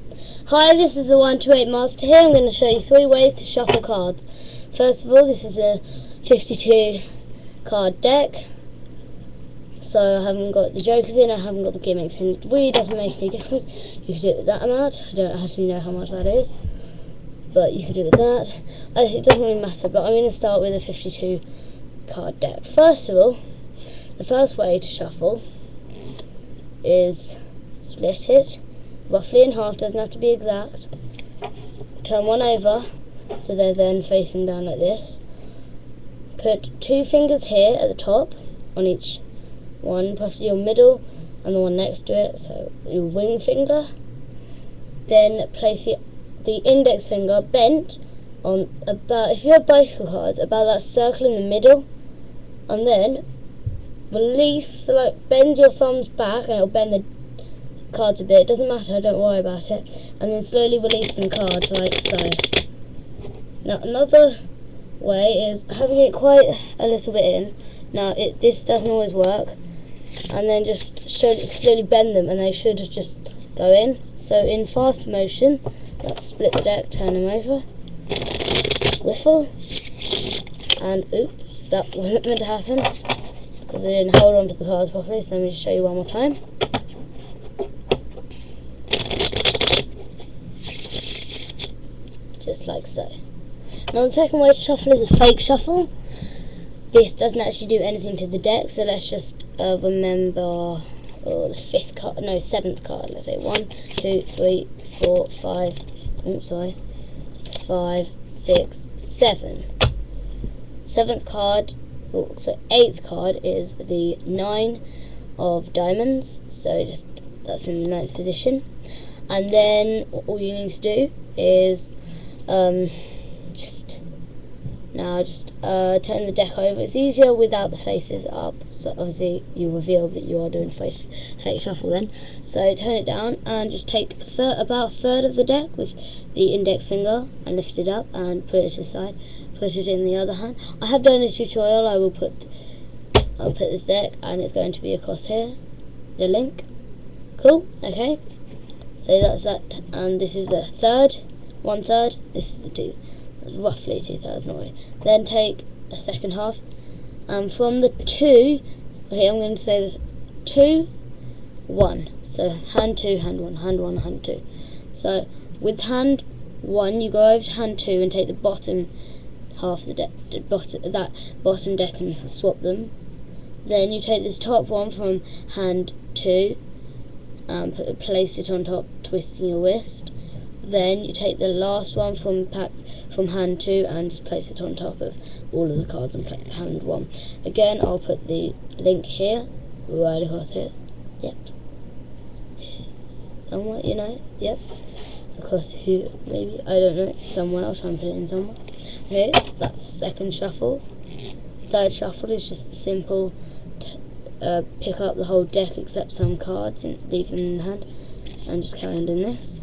Hi, this is the 128 Master here. I'm going to show you 3 ways to shuffle cards. First of all, this is a 52 card deck. So I haven't got the jokers in, I haven't got the gimmicks, and it really doesn't make any difference. You can do it with that amount. I don't actually know how much that is, but you can do it with that. It doesn't really matter, but I'm going to start with a 52 card deck. First of all, the first way to shuffle is split it roughly in half, doesn't have to be exact. Turn one over so they're then facing down like this. Put 2 fingers here at the top on each one, preferably your middle and the one next to it, so your ring finger. Then place the index finger bent on about, if you have bicycle cards, about that circle in the middle, and then release, like bend your thumbs back and it'll bend the cards a bit. It doesn't matter, don't worry about it. And then slowly release some cards like so. Now another way is having it quite a little bit in. Now this doesn't always work, and then just slowly bend them and they should just go in. So in fast motion, let's split the deck, turn them over, whiffle, and oops, that wasn't meant to happen because I didn't hold on to the cards properly, so let me just show you one more time. Just like so. Now the second way to shuffle is a fake shuffle. This doesn't actually do anything to the deck, so let's just remember the 5th card, no 7th card. Let's say 1, 2, 3, 4, 5, oops, sorry, 5, 6, 7. 7th card, so 8th card is the 9 of diamonds, so just that's in the 9th position. And then all you need to do is just turn the deck over. It's easier without the faces up, so obviously you reveal that you are doing fake shuffle then. So turn it down and just take about a third of the deck with the index finger and lift it up and put it to the side. Put it in the other hand. I have done a tutorial. I'll put this deck and it's going to be across here, the link. Cool, okay, so that's that, and this is the 1/3, this is the 2, that's roughly 2/3, not really. Then take a second half, and from the 2, okay, I'm going to say this, 2, 1, so hand 2, hand 1, hand 1, hand 2. So with hand 1, you go over to hand 2 and take the bottom half of the deck, that bottom deck, and swap them. Then you take this top one from hand 2 and place it on top, twisting your wrist. Then you take the last one from hand 2 and just place it on top of all of the cards and play hand 1. Again, I'll put the link here, right across here. Yep. Somewhere, you know, yep. Across here, maybe, I don't know, somewhere, I'll try and put it in somewhere. Okay, that's second shuffle. Third shuffle is just a simple pick up the whole deck except some cards and leave them in the hand and just carry on doing this.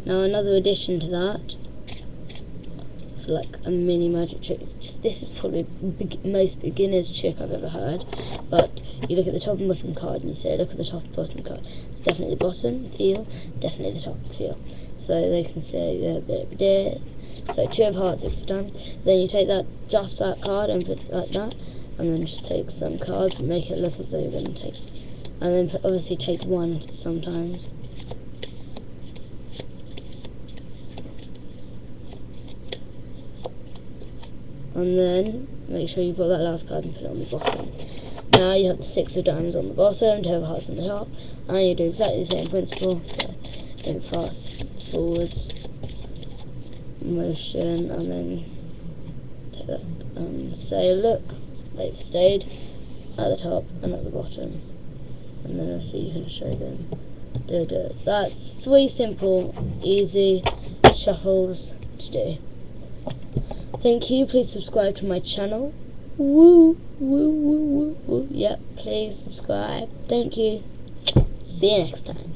Now another addition to that, for like a mini magic trick, this is probably the most beginner's trick I've ever heard, but you look at the top and bottom card and you say look at the top and bottom card. It's definitely the bottom, feel, definitely the top, feel. So they can say so 2 of hearts, 6 of diamonds. Then you take just that card and put it like that, and then just take some cards and make it look as though you're going to take, and then obviously take 1 sometimes. And then make sure you've got that last card and put it on the bottom. Now you have the 6 of diamonds on the bottom, 2 of hearts on the top, and you do exactly the same principle. So in fast forwards motion, and then take that and say look, they've stayed at the top and at the bottom, and then obviously you can show them. That's 3 simple, easy shuffles to do. Thank you, please subscribe to my channel. Woo, woo, woo, woo, woo. Yep, please subscribe. Thank you. See you next time.